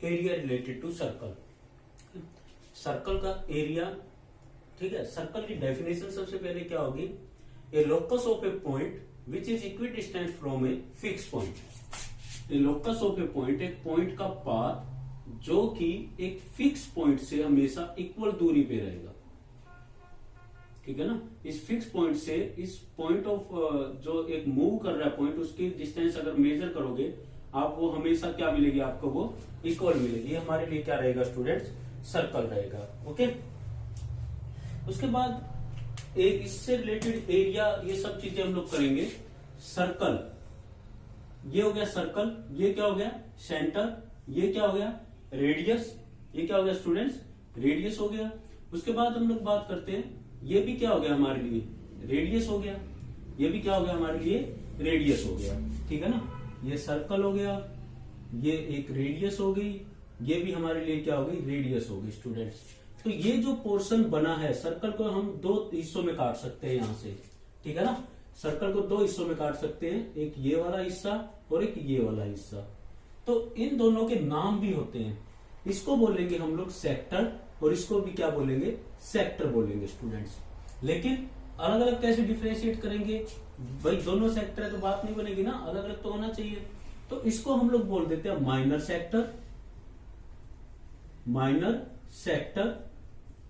Area related to circle. Circle का area, ठीक है। सर्कल की डेफिनेशन सबसे पहले क्या होगी, a locus of a point which is equidistant from a fix point. A locus of a point, एक पॉइंट का पाथ जो कि एक फिक्स पॉइंट से हमेशा इक्वल दूरी पे रहेगा, ठीक है ना। इस फिक्स पॉइंट से इस पॉइंट ऑफ जो एक मूव कर रहा है पॉइंट, उसकी डिस्टेंस अगर मेजर करोगे आप, वो हमेशा क्या मिलेगी आपको, वो इक्वल मिलेगी। हमारे लिए क्या रहेगा स्टूडेंट्स, सर्कल रहेगा। ओके, उसके बाद एक इससे रिलेटेड एरिया, ये सब चीजें हम लोग करेंगे। सर्कल, ये हो गया सर्कल, ये क्या हो गया सेंटर, ये क्या हो गया रेडियस, ये क्या हो गया स्टूडेंट्स रेडियस हो गया। उसके बाद हम लोग बात करते हैं, ये भी क्या हो गया हमारे लिए रेडियस हो गया, ये भी क्या हो गया हमारे लिए रेडियस हो गया, ठीक है ना। ये सर्कल हो गया, ये एक रेडियस हो गई, ये भी हमारे लिए क्या हो गई रेडियस हो गई स्टूडेंट्स। तो ये जो पोर्शन बना है सर्कल को हम दो हिस्सों में काट सकते हैं यहां से, ठीक है ना। सर्कल को दो हिस्सों में काट सकते हैं, एक ये वाला हिस्सा और एक ये वाला हिस्सा। तो इन दोनों के नाम भी होते हैं, इसको बोलेंगे हम लोग सेक्टर और इसको भी क्या बोलेंगे सेक्टर बोलेंगे स्टूडेंट्स। लेकिन अलग अलग कैसे डिफरेंशिएट करेंगे भाई, दोनों सेक्टर है तो बात नहीं बनेगी ना, अलग अलग तो होना चाहिए। तो इसको हम लोग बोल देते हैं माइनर सेक्टर, माइनर सेक्टर,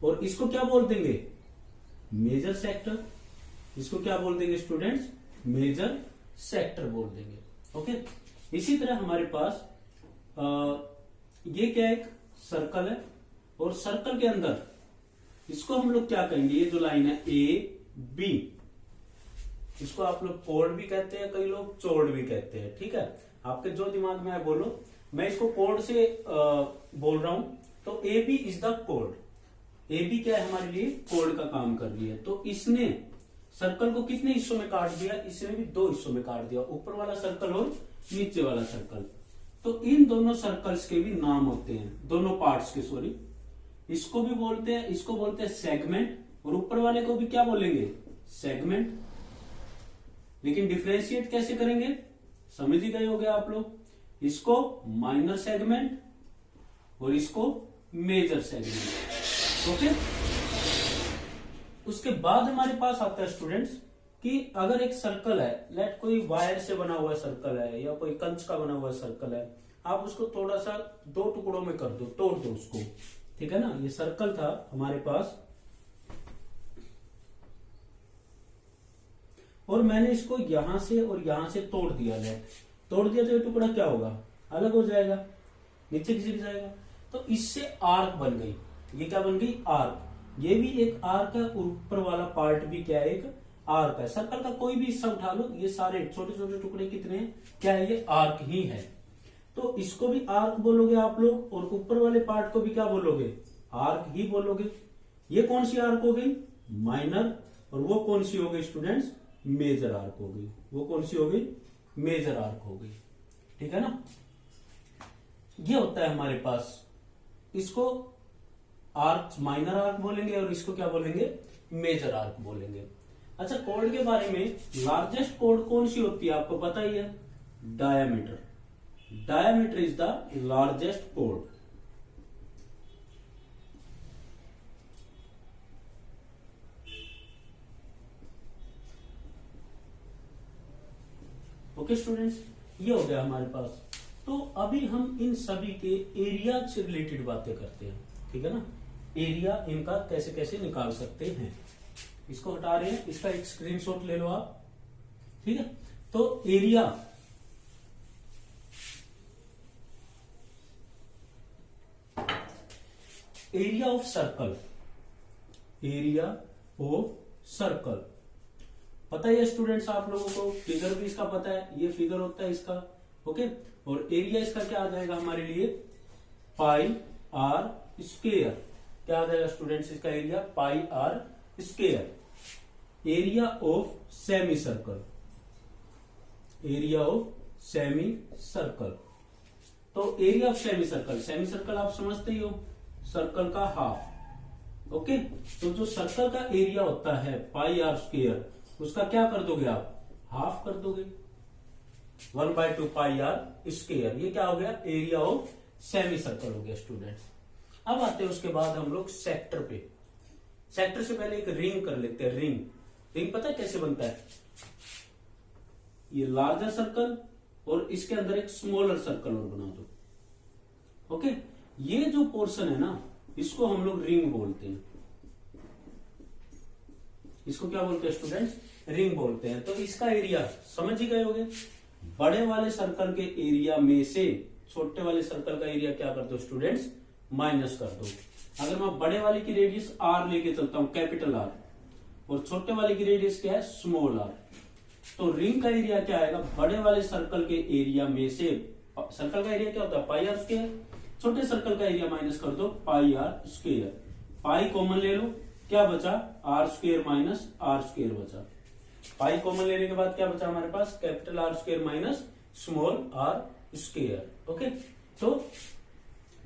और इसको क्या बोल देंगे मेजर सेक्टर। इसको क्या बोल देंगे स्टूडेंट्स मेजर सेक्टर बोल देंगे। ओके, इसी तरह हमारे पास ये क्या एक सर्कल है, और सर्कल के अंदर इसको हम लोग क्या कहेंगे, ये जो लाइन है ए बी, इसको आप लोग कोड भी कहते हैं, कई लोग चोर्ड भी कहते हैं, ठीक है। आपके जो दिमाग में है बोलो, मैं इसको कोड से बोल रहा हूं। तो A B is the code, A B क्या है हमारे लिए कोड का काम कर रही है। तो इसने सर्कल को कितने हिस्सों में काट दिया, इसने भी दो हिस्सों में काट दिया, ऊपर वाला सर्कल और नीचे वाला सर्कल। तो इन दोनों सर्कल्स के भी नाम होते हैं, दोनों पार्ट्स के, सॉरी, इसको भी बोलते हैं, इसको बोलते हैं सेगमेंट, और ऊपर वाले को भी क्या बोलेंगे सेगमेंट। लेकिन डिफरेंशिएट कैसे करेंगे समझ ही गए होंगे आप लोग, इसको माइनर सेगमेंट और इसको मेजर सेगमेंट। ओके, उसके बाद हमारे पास आता है स्टूडेंट्स कि अगर एक सर्कल है, लेट कोई वायर से बना हुआ सर्कल है या कोई कंच का बना हुआ सर्कल है, आप उसको थोड़ा सा दो टुकड़ों में कर दो, तोड़ दो उसको, ठीक है ना। ये सर्कल था हमारे पास, और मैंने इसको यहां से और यहां से तोड़ दिया, लेट तोड़ दिया तो ये टुकड़ा क्या होगा अलग हो जाएगा, नीचे खिसक जाएगा। तो इससे आर्क बन गई, ये क्या बन गई आर्क, ये भी एक आर्क है, ऊपर वाला पार्ट भी क्या है एक आर्क है। सर्कल का कोई भी हिस्सा उठा लो, ये सारे छोटे छोटे टुकड़े कितने हैं क्या है, ये आर्क ही है। तो इसको भी आर्क बोलोगे आप लोग, और ऊपर वाले पार्ट को भी क्या बोलोगे आर्क ही बोलोगे। ये कौन सी आर्क हो गई माइनर, और वो कौन सी हो गई स्टूडेंट्स मेजर आर्क हो गई, वो कौन सी हो गई मेजर आर्क हो गई, ठीक है ना। ये होता है हमारे पास, इसको आर्क माइनर आर्क बोलेंगे और इसको क्या बोलेंगे मेजर आर्क बोलेंगे। अच्छा, कोड के बारे में लार्जेस्ट कोड कौन सी होती है आपको पता ही है, diameter. Diameter is the largest code. Okay students, ये हो गया हमारे पास। तो अभी हम इन सभी के एरिया से रिलेटेड बातें करते हैं, ठीक है ना। एरिया इनका कैसे कैसे निकाल सकते हैं, इसको हटा रहे हैं, इसका एक स्क्रीनशॉट ले लो आप, ठीक है। तो area, area of circle, area of circle पता है स्टूडेंट्स आप लोगों को, फिगर भी इसका पता है, ये फिगर होता है इसका, ओके। और एरिया इसका क्या आ जाएगा हमारे लिए पाई आर स्क्वायर, क्या आ जाएगा स्टूडेंट्स इसका area pi R square. Area of semi circle, area of semi circle. तो area of semi circle, semi circle आप समझते ही हो, सर्कल का हाफ, ओके। तो जो सर्कल का एरिया होता है पाई आर स्क्वायर, उसका क्या कर दोगे आप हाफ कर दोगे, 1/2 पाई आर स्क्वायर। ये क्या हो गया एरिया ऑफ सेमी सर्कल हो गया स्टूडेंट्स। अब आते हैं उसके बाद हम लोग सेक्टर पे। सेक्टर से पहले एक रिंग कर लेते हैं। रिंग रिंग पता है कैसे बनता है? ये लार्जर सर्कल और इसके अंदर एक स्मॉलर सर्कल और बना दो। ओके, ये जो पोर्शन है ना, इसको हम लोग रिंग बोलते हैं। इसको क्या बोलते हैं स्टूडेंट्स? रिंग बोलते हैं। तो इसका एरिया समझ ही गए होंगे। बड़े वाले सर्कल के एरिया में से छोटे वाले सर्कल का एरिया क्या कर दो स्टूडेंट्स? माइनस कर दो। अगर मैं बड़े वाले की रेडियस आर लेके चलता हूं, कैपिटल आर, और छोटे वाले की रेडियस क्या है? स्मॉल आर, तो रिंग का एरिया क्या आएगा? बड़े वाले सर्कल के एरिया में से, सर्कल का एरिया क्या होता है? Pi R square. छोटे सर्कल का एरिया माइनस कर दो, pi R square. Pi common ले लो, क्या बचा? R square minus R square बचा। पाई कॉमन लेने के बाद क्या बचा हमारे पास? Capital R square minus small R square. Okay, तो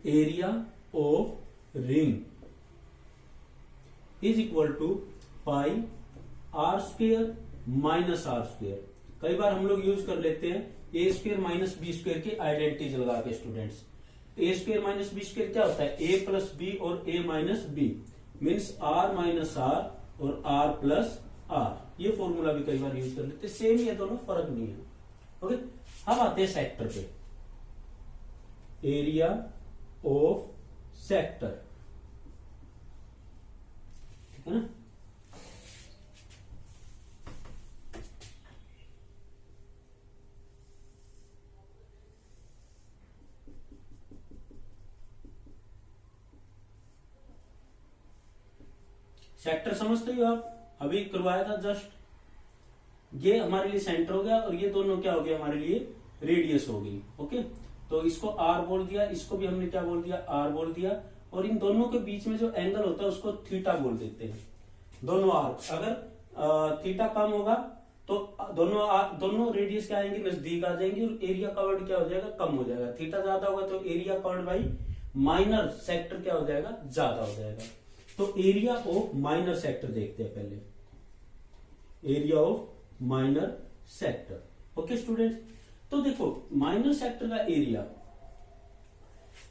area of ring is equal to pi R square minus R square. कई बार हम लोग यूज कर लेते हैं A square minus B square की आइडेंटिटी लगा के students. A square minus B square क्या होता है? ए प्लस बी और A minus B means R minus R और आर प्लस आर। ये फॉर्मूला भी कई बार यूज कर लेते हैं, सेम ही है दोनों, फर्क नहीं है। ओके, अब आते हैं सेक्टर पे। एरिया ऑफ सेक्टर, ठीक है ना? सेक्टर समझते हो आप? अभी करवाया था जस्ट। ये हमारे लिए सेंटर हो गया और ये दोनों क्या हो गया हमारे लिए? रेडियस हो गई। ओके, तो इसको आर बोल दिया, इसको भी हमने क्या बोल दिया? आर बोल दिया। और इन दोनों के बीच में जो एंगल होता है उसको थीटा बोल देते हैं। दोनों आर, अगर थीटा कम होगा तो दोनों रेडियस क्या आएंगे? नजदीक आ जाएंगे और एरिया कवर्ड क्या हो जाएगा? कम हो जाएगा। थीटा ज्यादा होगा तो area covered by minor sector क्या हो जाएगा? ज्यादा हो जाएगा। तो एरिया ऑफ माइनर सेक्टर देखते हैं पहले। Area of minor sector. Okay students, तो देखो माइनर सेक्टर का एरिया,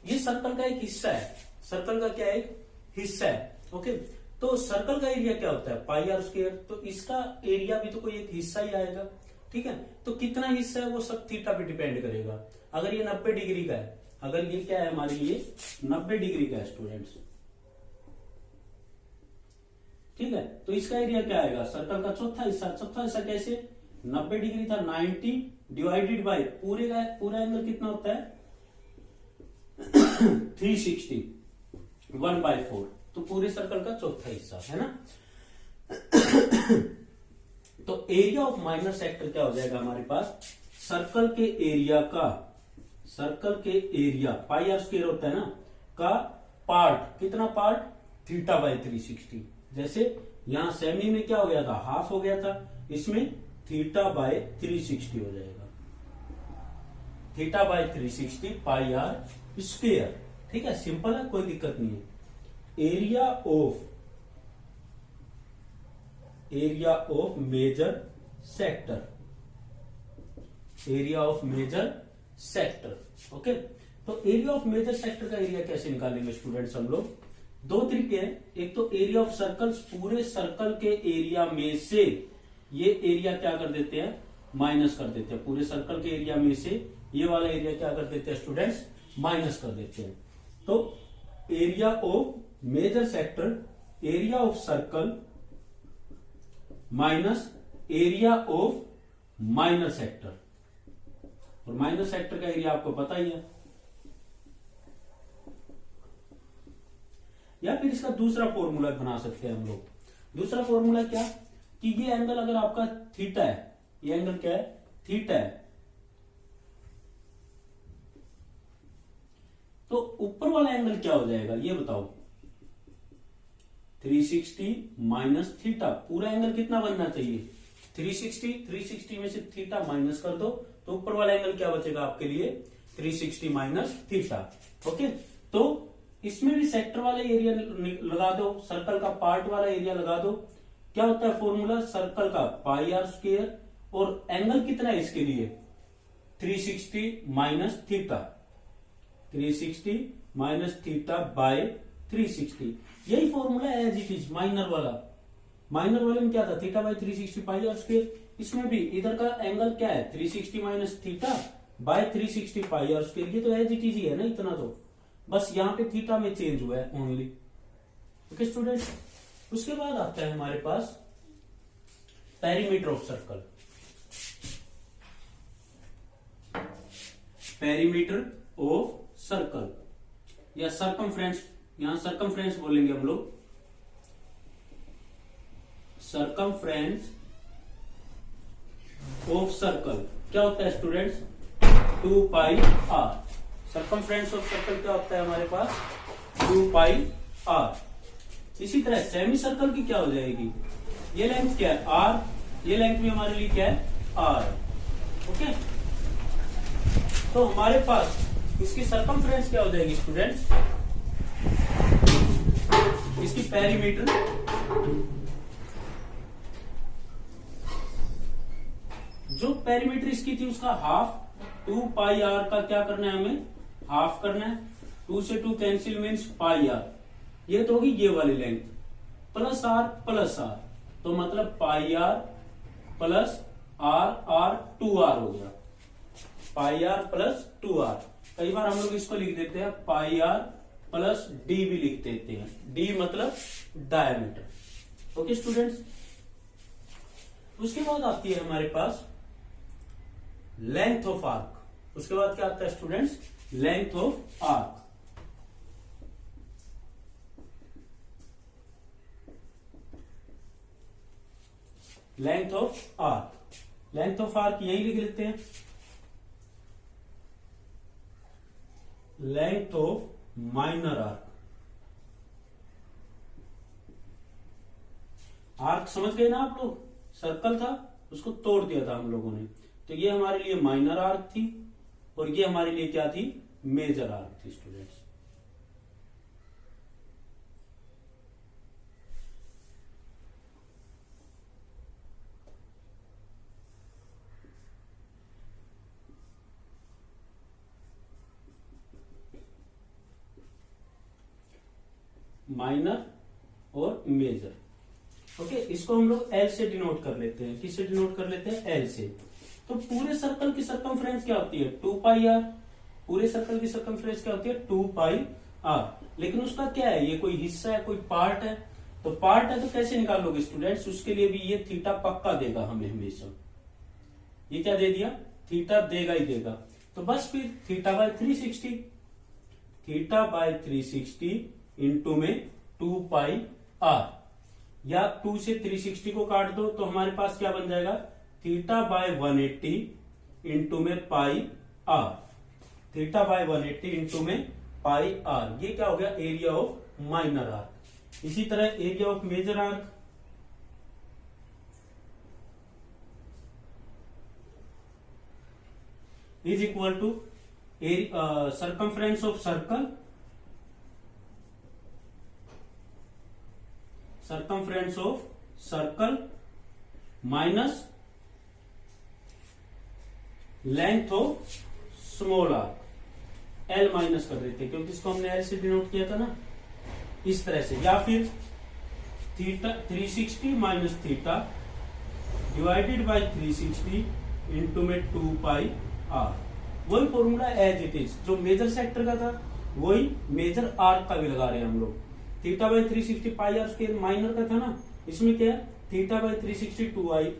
ये सर्कल का एक हिस्सा है। सर्कल का क्या एक हिस्सा है। ओके, तो सर्कल का एरिया क्या होता है? Pi R square. तो इसका एरिया भी तो कोई एक हिस्सा ही आएगा। ठीक है, तो कितना हिस्सा है वो सब थीटा पे डिपेंड करेगा। अगर ये 90 डिग्री का है, अगर ये क्या है हमारे लिए? 90 डिग्री का है स्टूडेंट्स, ठीक है, तो इसका एरिया क्या आएगा? सर्कल का चौथा हिस्सा। चौथा हिस्सा कैसे? 90 डिग्री था, 90 डिवाइडेड बाय पूरा एंगल कितना होता है? 360, 1/4। तो पूरे सर्कल का चौथा हिस्सा है ना। तो एरिया ऑफ माइनर सेक्टर क्या हो जाएगा हमारे पास? सर्कल के एरिया का, सर्कल के एरिया पाई आर स्क्वायर होता है ना, का पार्ट, कितना पार्ट? Theta by 360। जैसे यहां सेमी में क्या हो गया था? हाफ हो गया था, इसमें थीटा बाय 360 हो जाएगा। Theta by 360 pi R square. ठीक है, सिंपल है, कोई दिक्कत नहीं है। Area of major sector, area of major sector. Okay, तो एरिया ऑफ मेजर सेक्टर का एरिया कैसे निकालेंगे स्टूडेंट्स हम लोग? दो तरीके हैं। एक तो एरिया ऑफ सर्कल्स, पूरे सर्कल के एरिया में से ये एरिया क्या कर देते हैं? माइनस कर देते हैं। पूरे सर्कल के एरिया में से ये वाला एरिया क्या कर देते हैं स्टूडेंट्स? माइनस कर देते हैं। तो area of major sector, area of circle minus area of minor sector. और माइनर सेक्टर का एरिया आपको पता ही है। या फिर इसका दूसरा फॉर्मूला बना सकते हैं हम लोग। दूसरा फॉर्मूला क्या? कि ये एंगल अगर आपका थीटा है, ये एंगल क्या है? थीटा है, तो ऊपर वाला एंगल क्या हो जाएगा ये बताओ? 360 माइनस थीटा। पूरा एंगल कितना बनना चाहिए? 360 में से थीटा माइनस कर दो तो ऊपर वाला एंगल क्या बचेगा आपके लिए? 360 माइनस थीटा। ओके, तो इसमें भी सेक्टर वाला एरिया लगा दो, सर्कल का पार्ट वाला एरिया लगा दो। क्या होता है फॉर्मूला? सर्कल का पाई आर स्क्वायर और एंगल कितना है इसके लिए? 360 minus theta. 360 minus theta by 360। यही फॉर्मूला है एज इट इज माइनर वाला। माइनर वाले में क्या था, theta by 360 pi R square. इसमें भी इधर का एंगल क्या है, 360 minus theta by 360 pi R square. ये तो एज इट इज ही है ना, इतना तो बस यहाँ पे थीटा में चेंज हुआ है ओनली। ओके स्टूडेंट, उसके बाद आता है हमारे पास perimeter of circle. Perimeter of circle या सरकमफ्रेंस, यहां सरकमफ्रेंस बोलेंगे हम लोग। सरकमफ्रेंस ऑफ सर्कल क्या होता है students, 2 pi R. Circumference of circle क्या होता है हमारे पास, 2 पाई आर। इसी तरह सेमी सर्कल की क्या हो जाएगी, ये लेंथ क्या है आर, ये लेंथ भी हमारे लिए क्या है आर। ओके, तो हमारे पास इसकी सरकमफ्रेंस क्या हो जाएगी स्टूडेंट्स, इसकी पेरीमीटर, जो पेरीमीटर इसकी थी उसका हाफ, 2 पाई आर का क्या करना है हमें, हाफ करना है। 2 से 2 कैंसिल मीन्स पाई आर, ये तो होगी ये वाली लेंथ, प्लस आर, तो मतलब pi R plus R, R 2r हो गया, पाई आर प्लस 2r। कई बार हम लोग इसको लिख देते हैं पाई आर प्लस डी भी लिख देते हैं, डी मतलब डायमीटर। ओके स्टूडेंट्स, उसके बाद आती है हमारे पास लेंथ ऑफ आर्क। उसके बाद क्या आता है students, length of arc. Length of arc, length of arc यही लिख लेते हैं, length of minor arc. Arc समझ गए ना आप लोग, सर्कल था उसको तोड़ दिया था हम लोगों ने, तो ये हमारे लिए माइनर आर्क थी और ये हमारे लिए क्या थी, मेजर आर्क थी स्टूडेंट्स। माइनर और मेजर। ओके, इसको हम लोग एल से डिनोट कर लेते हैं। किससे डिनोट कर लेते हैं, एल से। तो पूरे सर्कल की सरकमफ्रेंस क्या होती है, 2 पाई आर। पूरे सर्कल की सरकमफ्रेंस क्या होती है, 2 पाई आर। लेकिन उसका क्या है, ये कोई हिस्सा है, कोई पार्ट है। तो पार्ट है तो कैसे निकालोगे स्टूडेंट्स, उसके लिए भी ये थीटा पक्का देगा हमें हमेशा। ये क्या दे दिया, थीटा देगा ही देगा। तो बस फिर theta by 360, theta by 360 into में 2 पाई आर, या 2 से 360 को काट दो तो हमारे पास क्या बन जाएगा, थीटा बाय 180 इंटू में pi are. Theta by 180 into में पाई आर, ये क्या हो गया, एरिया ऑफ माइनर आर्क। इसी तरह area of major arc, is equal to circumference of circle, circumference of circle minus length of small arc। L minus कर देते हैं क्योंकि इसको हमने L से डिनोट किया था ना, इस तरह से। या फिर theta 360 minus theta divided by 360 into में 2 पाई आर। वही फॉर्मूला एज इट इज, जो मेजर सेक्टर का था वही मेजर आर्क का भी लगा रहे हैं हम लोग। Theta by 360 pi R square minor का था ना, इसमें क्या है, थीटा बाई 360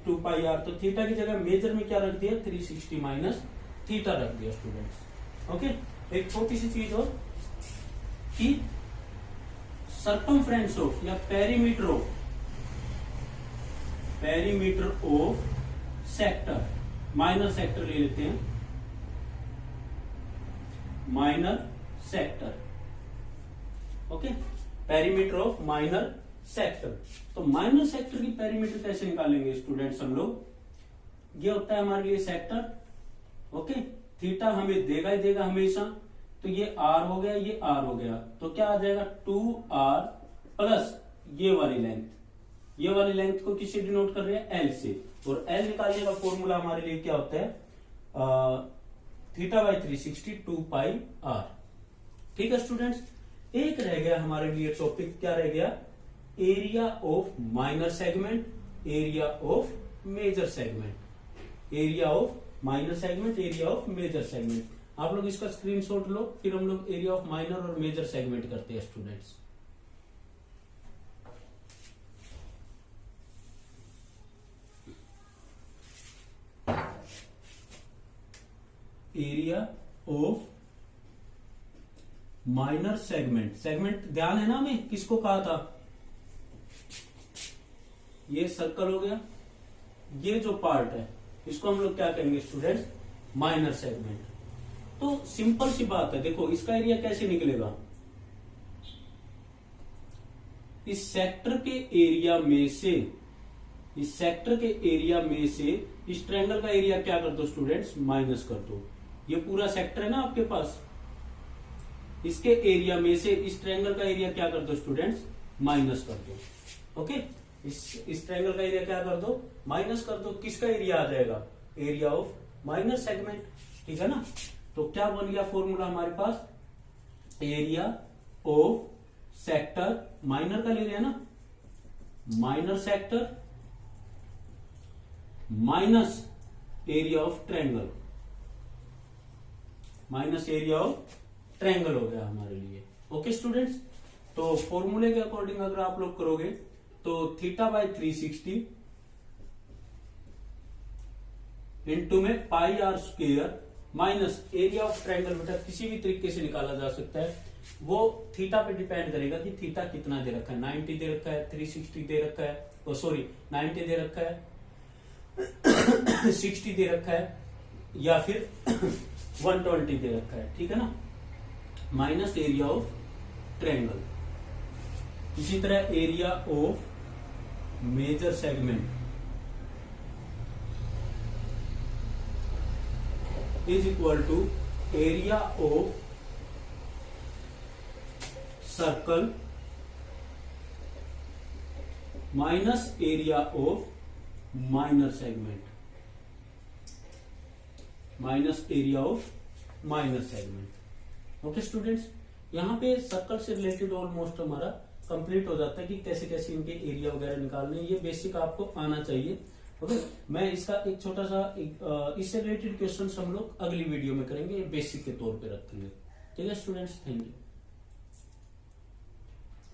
2 पाई आर। तो थीटा की जगह मेजर में क्या रख दिया, 360 माइनस थीटा रख दिया स्टूडेंट्स। ओके, एक छोटी सी चीज और कि सरकमफ्रेंस ऑफ या perimeter of sector, minor sector ले लेते हैं, minor sector. Okay, perimeter of minor sector. तो माइनर सेक्टर की पेरीमीटर कैसे निकालेंगे स्टूडेंट्स हम लोग, ये होता है हमारे लिए सेक्टर। ओके, थीटा हमें देगा ही देगा हमेशा, तो ये आर हो गया, ये आर हो गया, तो क्या आ जाएगा 2r प्लस ये वाली लेंथ। ये वाली लेंथ को किससे डिनोट कर रहे हैं, एल से। और एल निकालने का फॉर्मूला हमारे लिए क्या होता है, थीटा बाई 360 2 पाई आर। ठीक है स्टूडेंट्स, एक रह गया हमारे लिए टॉपिक, क्या रह गया, area of minor segment, area of major segment, area of minor segment, area of major segment. आप लोग इसका स्क्रीनशॉट लो, फिर हम लोग एरिया ऑफ माइनर और मेजर सेगमेंट करते हैं students. Area of minor segment, segment ध्यान है ना हमें किसको कहा था, ये सर्कल हो गया, ये जो पार्ट है इसको हम लोग क्या कहेंगे स्टूडेंट्स, माइनर सेगमेंट। तो सिंपल सी बात है, देखो इसका एरिया कैसे निकलेगा, इस सेक्टर के एरिया में से, इस सेक्टर के एरिया में से इस ट्रायंगल का एरिया क्या कर दो स्टूडेंट्स, माइनस कर दो। ये पूरा सेक्टर है ना आपके पास, इसके एरिया में से इस ट्रायंगल का एरिया क्या कर दो स्टूडेंट्स, माइनस कर दो। ओके, इस ट्रायंगल का एरिया क्या कर दो, माइनस कर दो। किसका एरिया आ जाएगा, एरिया ऑफ माइनर सेगमेंट, ठीक है ना। तो क्या बन गया फॉर्मूला हमारे पास, एरिया ऑफ सेक्टर, माइनर का ले लिया ना, minor sector minus area of triangle, minus area of triangle हो गया हमारे लिए। ओके स्टूडेंट्स, तो फॉर्मूले के अकॉर्डिंग अगर आप लोग करोगे तो थीटा बाय 360 इंटू में pi R square minus area of triangle, बेटा किसी भी तरीके से निकाला जा सकता है, वो थीटा पे डिपेंड करेगा कि थीटा कितना दे रखा है, 90 दे रखा है, 360 दे रखा है, सॉरी 90 दे रखा है, 60 दे रखा है, या फिर 120 दे रखा है, ठीक है ना, माइनस एरिया ऑफ ट्रायंगल। इसी तरह area of major segment is equal to area of circle minus area of minor segment, minus area of minor segment. Okay students, यहाँ पे सर्कल से रिलेटेड ऑलमोस्ट हमारा कंप्लीट हो जाता है कि कैसे कैसे इनके एरिया वगैरह निकालने, ये बेसिक आपको आना चाहिए। ओके, मैं इसका एक छोटा सा इससे रिलेटेड क्वेश्चन हम लोग अगली वीडियो में करेंगे, बेसिक के तौर पे रखेंगे। ठीक है स्टूडेंट्स, थैंक यू।